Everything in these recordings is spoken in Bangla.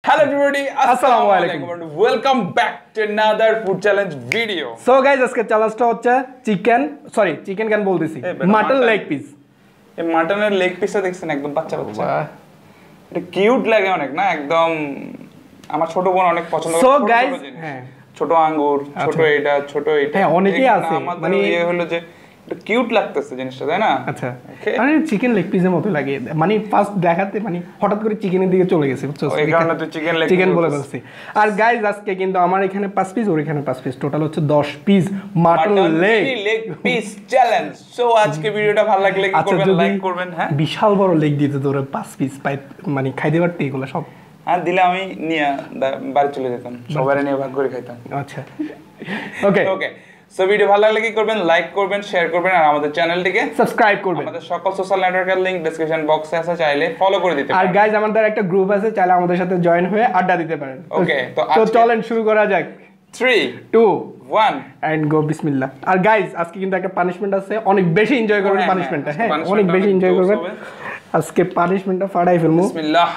Hello everybody, assalamu alaikum and welcome back to another food challenge video. So guys, আজকে চ্যালেঞ্জটা হচ্ছে চিকেন কেন বলতেছি মাটন লেগ পিস। এই মাটনের লেগ পিসটা দেখছেন একদম বাচ্চা বাচ্চা। এটা কিউট লাগে অনেক না একদম আমার ছোট বোন অনেক পছন্দ করে। So guys, হ্যাঁ ছোট আঙ্গুর, ছোট এটা, ছোট এটা। হ্যাঁ অনেকেই আছে মানে এই হলো যে এটা কিউট লাগতেছে জিনিসটা তাই না? আচ্ছা মানে চিকেন লেগ পিসের মতো লাগে মানে ফার্স্ট দেখাতে মানে হঠাৎ করে চিকেনের দিকে চলে গেছে বুঝছো এই কারণে তো চিকেন বলে বলছি আর গাইস আজকে কিন্তু আমার এখানে 5 পিস ওর এখানে 5 পিস টোটাল হচ্ছে 10 piece mutton leg piece challenge so আজকে ভিডিওটা ভালো লাগলে কি করবেন লাইক করবেন হ্যাঁ বিশাল বড় লেগ দিতে তোরে 5 পিস মানে খাইতে পারতে এগুলো সব আর দিলে আমি নিয়ে বাড়ি চলে যেতাম সবারে নিয়ে ভাগ করে খাইতাম আচ্ছা ওকে সো ভিডিও ভালো লাগলে কি করবেন লাইক করবেন শেয়ার করবেন আর আমাদের চ্যানেলটিকে সাবস্ক্রাইব করবেন আমাদের সকল সোশ্যাল নেটওয়ার্কের লিংক ডেসক্রিপশন বক্সে আছে চাইলে ফলো করে দিতে পারেন আর গাইস আমাদের একটা গ্রুপ আছে চাইলে আমাদের সাথে জয়েন হয়ে আড্ডা দিতে পারেন ওকে তো চলেন শুরু করা যাক 3 2 1 এন্ড গো বিসমিল্লাহ আর গাইস আজকে কিন্তু একটা পানিশমেন্ট আছে অনেক বেশি এনজয় করবেন পানিশমেন্টটা হ্যাঁ অনেক বেশি এনজয় করবেন আজকে পানিশমেন্টটা ফাড়াই ফেলমু বিসমিল্লাহ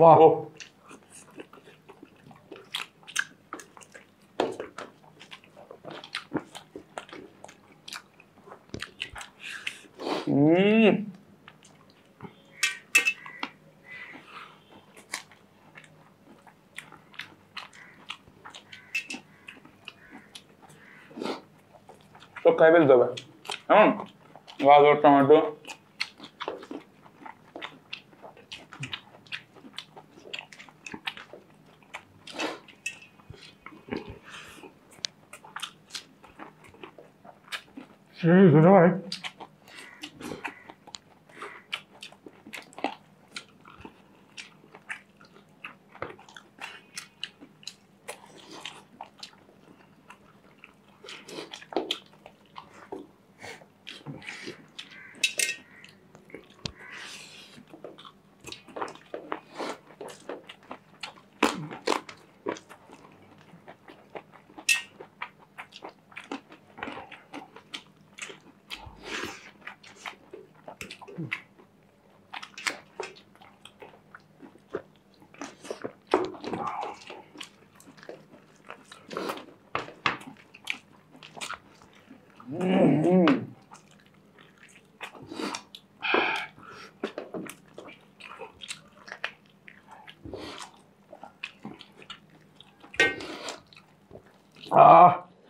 বাহ তো খাই ফেলতে হবে কেমন গাজর টমেটো ভাই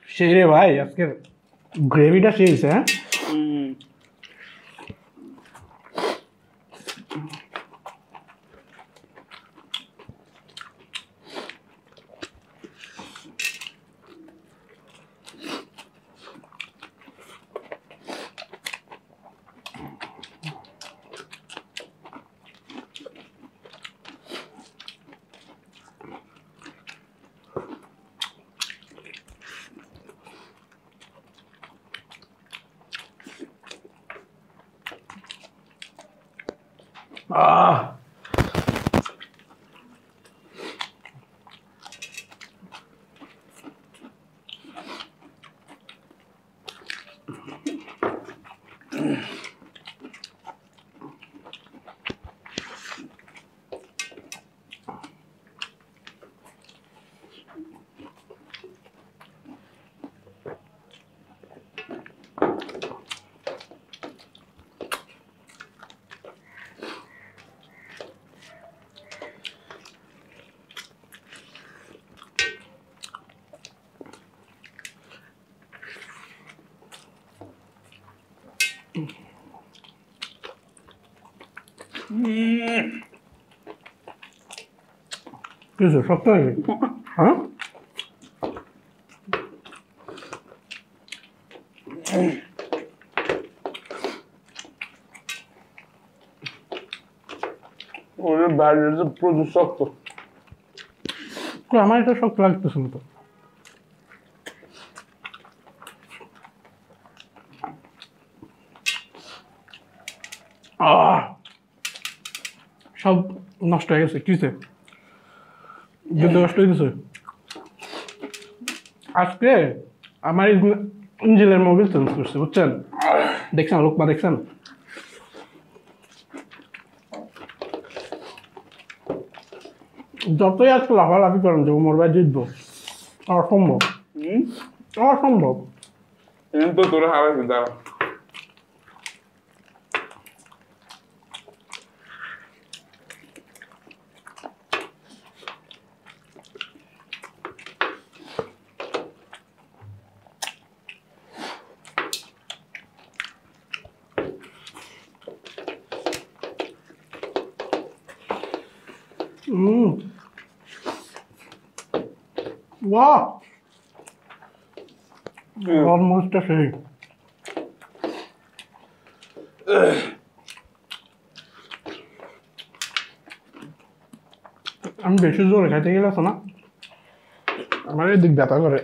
সেই রে ভাই আজকের গ্রেভিটা সেই হয়েছে হ্যাঁ কিছু শক্ত হয়ে হ্যাঁ ওরে বাইরে প্রচুর শক্ত আমার এটা শক্ত লাগতেছে না তো সব নষ্ট হয়ে গেছে কিসে যুদ্ধ নষ্ট হয়ে গেছে আজকে আমার ইঞ্জিনের মোবিল চেঞ্জ করছে বুঝছেন দেখছেন লোকমা দেখছেন যতই আজকে লাফালাফি করেন যে উমর ভাই জিতবো, অসম্ভব, অসম্ভব। কিন্তু তোরা হারাইছিস দাঁড়া। বাহ, অলমোস্ট সেই। আমি বেশি জোরে খাইতে গেলে আছে না, আমার এদিক ব্যথা করে।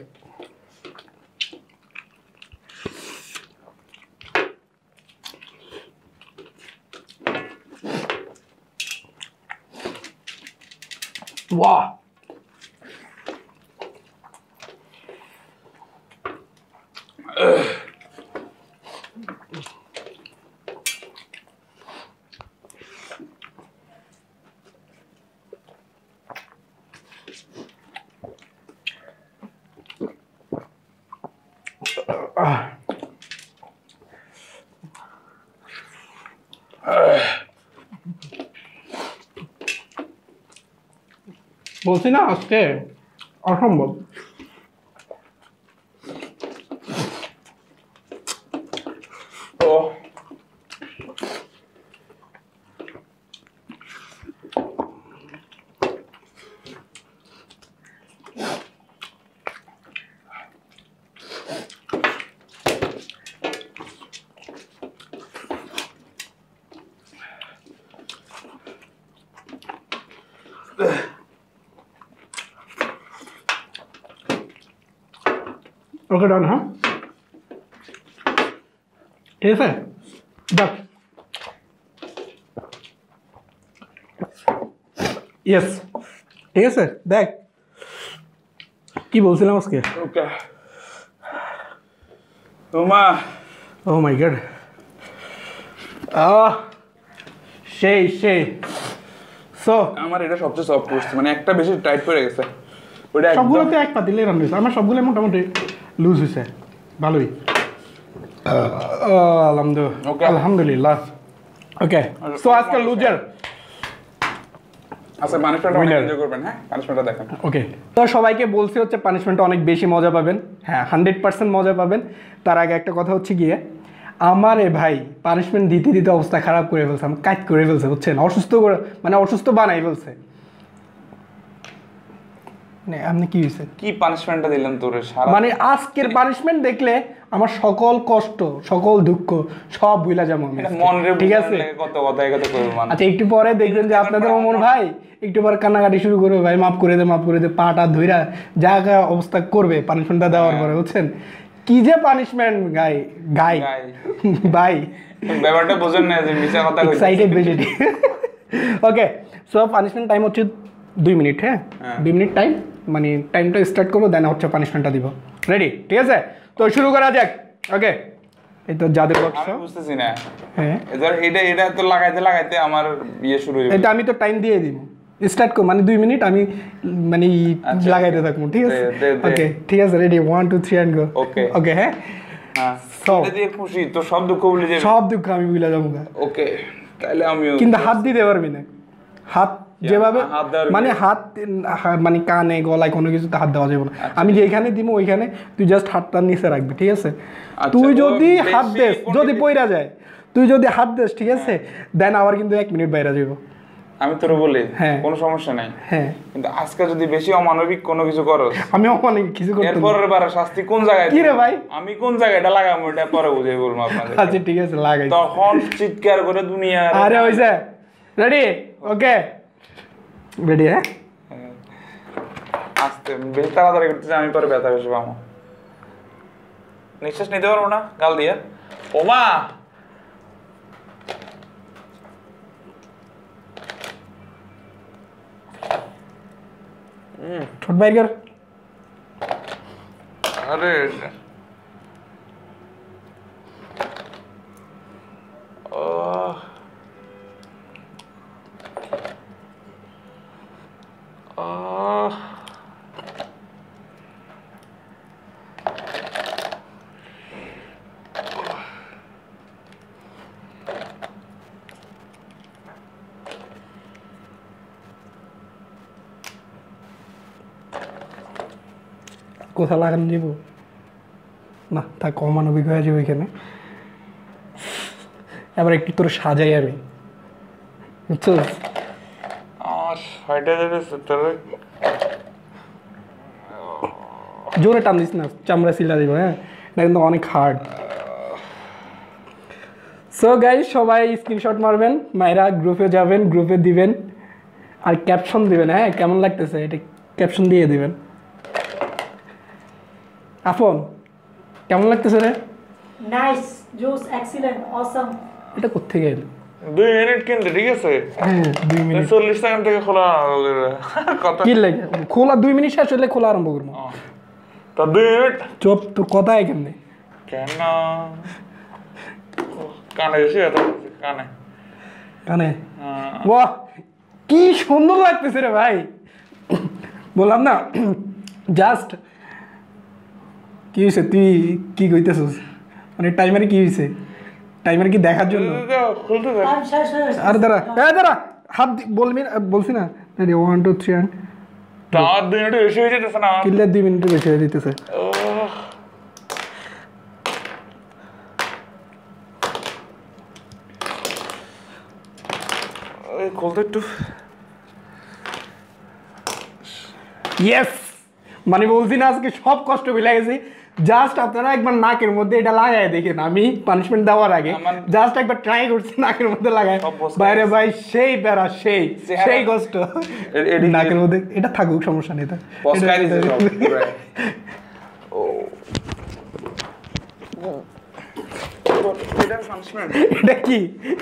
বাহ, বলছি না আজকে অসম্ভব। ও ওকে ডান, হ্যাঁ ঠিক আছে, দেখ ইয়েস ঠিক আছে। দেখ কি বলছিলাম আজকে, ওকে তোমা ও মাই গড, সেই সেই। সো আমার এটা সবচেয়ে সফট করছে, মানে একটা বেশি টাইট করে গেছে ওটা একদম। সবগুলোতে এক পাতিলে রান হয়েছে, আমার সবগুলো মোটামুটি লুজ হয়েছে ভালোই। Okay. আলহামদুলিল্লাহ। ওকে, সো আজকে লুজার আচ্ছা পানিশমেন্টটা Winner. এনজয় করবেন, হ্যাঁ পানিশমেন্টটা দেখেন। ওকে, তো সবাইকে বলছি হচ্ছে পানিশমেন্টটা অনেক বেশি মজা পাবেন, হ্যাঁ 100% মজা পাবেন। তার আগে একটা কথা হচ্ছে গিয়ে, আমারে ভাই পানিশমেন্ট দিতে দিতে অবস্থা খারাপ করে ফেলছে, আমি কাজ করে ফেলছে বুঝছেন, অসুস্থ করে মানে অসুস্থ বানাই ফেলছে। মানে আপনি কি হয়েছে, কি পানিশমেন্টটা দিলেন তোরে সারা, মানে আজকের পানিশমেন্ট দেখলে আমার সকল কষ্ট সকল দুঃখ সব ভুলা যাবো আমি এটা আজকে, মন রে ঠিক বুঝানোর আছে। লাগে কত কথা এই কথা কইবো মানে। আচ্ছা একটু পরে দেখবেন যে আপনাদের অমর ভাই একটু পরে কান্নাকাটি শুরু করবে, ভাই মাফ করে দে পাটা ধইরা যা যা অবস্থা করবে পানিশমেন্টটা দেওয়ার পরে, বুঝছেন কি যে পানিশমেন্ট গাই গাই গাই। ভাই ব্যাপারটা বুঝেন না যে মিছা কথা কইছে। এক্সাইটেড বেশি। ওকে, সো পানিশমেন্ট টাইম হচ্ছে 2 মিনিট, হ্যাঁ 2 মিনিট টাইম, মানে টাইমটা স্টার্ট করবো, দেন হচ্ছে পানিশমেন্টটা দিব। রেডি, ঠিক আছে, তো শুরু করা যাক। ওকে, এই তো জাদু বক্স, আমি বুঝতেছি না, হ্যাঁ এবার এটা তো লাগাইতে আমার ইয়ে শুরু হয়ে এটা আমি তো টাইম দিয়ে দিব, স্টার্ট কর মানে 2 মিনিট আমি মানে আচ্ছা, লাগাইতে থাকবো, ঠিক আছে। দে। ওকে ঠিক আছে, রেডি 1 2 3 এন্ড গো। Okay. ওকে, হ্যাঁ হ্যাঁ So, এটা দিয়ে খুশি তো সব দুঃখ ভুলে যাবে। সব দুঃখ আমি ভুলে যাবো না। ওকে তাহলে আমিও কিন্তু হাত দিতে পারবি না, হাত যেভাবে হাত দেওয়ার মানে মানে কানে গলায় কোনো কিছুতে হাত দেওয়া যাবে না। আমি যেখানে দিব ওইখানে তুই জাস্ট হাতটা নিচে রাখবি, ঠিক আছে। আচ্ছা, তুই ও যদি হাত বেশি দেস, কোনো যদি কিছু- পইরা যায়, তুই যদি হাত দেস, ঠিক আছে, দেন আবার কিন্তু 1 মিনিট বাইরে যাবো। আমি তোর বলি হ্যাঁ। কোনো সমস্যা নাই, হ্যাঁ কিন্তু আজকে যদি বেশি অমানবিক কোনো কিছু করো আমি অনেক কিছু করতে পারি। এরপরের বার শাস্তি কোন জায়গায় কি রে দিবো? ভাই? আমি কোন জায়গাটা লাগাবো এটা পরে বুঝে বলবো আপনাদের। আচ্ছা ঠিক আছে, লাগাই। তখন চিৎকার করে দুনিয়া আরে হইছে, রেডি, ওকে রেডি, হ্যাঁ আস্তে বেশি তাড়াতাড়ি করতেছে, আমি পরে ব্যথা বেশি পাবো, নিঃশ্বাস নিতে পারবো না গাল দিয়ে। ওমা ছোট বাইর কর। আরে ও কোথাও লাগানো যাব না, তা অমানবিক হয়ে যাবে এখানে। এবার একটু তোর সাজাই আমি, বুঝছো? জোরে টান দিস না, চামড়া সিলা দিব। হ্যাঁ, এটা কিন্তু অনেক হার্ড। সো গাইস, সবাই স্ক্রিনশট মারবেন, মায়েরা গ্রুপে যাবেন, গ্রুপে দিবেন আর ক্যাপশন দিবেন। হ্যাঁ, কেমন লাগতেছে এটা ক্যাপশন দিয়ে দিবেন। আপন কেমন লাগতেছে রে? নাইস, জুস, এক্সিলেন্ট, অসম। এটা কোত্থেকে এলো? 2 মিনিট কিন্তু ঠিক আছে। হ্যাঁ 2 মিনিট। 40 সেকেন্ড থেকে খোলা কথা কি লাগে খোলা? 2 মিনিট শেষ হলে খোলা আরম্ভ করবো। তো 2 মিনিট চুপ, তোর কথাই কেমনে? কেন কানে এসে এত কানে কানে? বাহ, কি সুন্দর লাগতেছে রে ভাই। বললাম না, জাস্ট কি হয়েছে? তুই কি কইতেছিস? মানে টাইমারে কি হয়েছে? টাইমার কি দেখার জন্য? খুলতে টাইম শেষ হয়ে গেছে। আরে দাঁড়া, দাঁড়া, হাত বলবি না, বলছি না। 1 2 3 তার 2 মিনিট বেশি হয়ে যেতেছে না। কিল্লে 2 মিনিটের বেশি হয়ে দিতেছে। খুলতে একটু ইয়েস, মানে বলছি না আজকে সব কষ্ট মিলে গেছি। জাস্ট আপনারা একবার নাকের মধ্যে এটা লাগাই দেখেন। আমি পানিশমেন্ট দেওয়ার আগে জাস্ট একবার ট্রাই করছি নাকের মধ্যে লাগাই। বাইরে ভাই সেই প্যারা, সেই সেই কষ্ট নাকের মধ্যে। এটা থাকুক, সমস্যা নেই। এটা কি?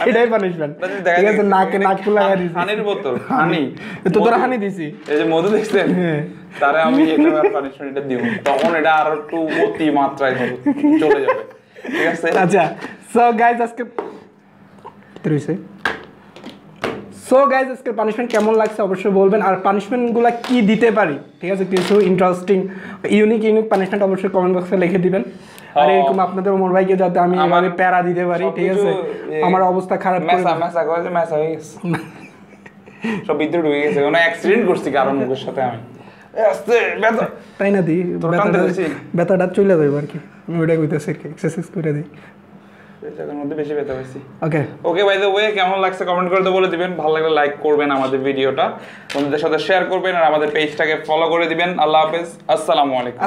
এটাই পানিশমেন্ট। ঠিক আছে, নাকে নাক লাগাই দিছি। হানির বোতল, হানি তো তোরা হানি দিছি। এই যে মধু দেখছেন, তারে আমি একটা পানিশমেন্ট এটা দিব, তখন এটা আরো একটু অতি মাত্রায় চলে যাবে। ঠিক আছে। আচ্ছা, সো গাইস আজকে আজকে পানিশমেন্ট কেমন লাগছে অবশ্যই বলবেন। আর পানিশমেন্টগুলো কি দিতে পারি, ঠিক আছে, কিছু ইন্টারেস্টিং ইউনিক পানিশমেন্ট অবশ্যই কমেন্ট বক্সে লিখে দিবেন। আর এরকম আপনাদের ওমর ভাইকে যাতে আমি এভাবে প্যারা দিতে পারি, ঠিক আছে, আমার অবস্থা খারাপ করে হয়ে গেছে, সব ভিতরে ঢুকে গেছে। কোনো অ্যাক্সিডেন্ট করছি কারণ মুখের সাথে আমি। তাই না? দিই ব্যথাটা চলে যাবে আর কি। আমি ওইটাই কইতেছি আর কি, এক্সারসাইজ করে দিই। বেশি ব্যথা পাইছি। ওকে, বাই দ্য ওয়ে, কেমন লাগছে কমেন্ট করে বলে দিবেন। ভালো লাগলে লাইক করবেন, আমাদের ভিডিওটা বন্ধুদের সাথে শেয়ার করবেন, আর আমাদের পেজটাকে ফলো করে দিবেন। আল্লাহ হাফেজ, আসসালামু আলাইকুম।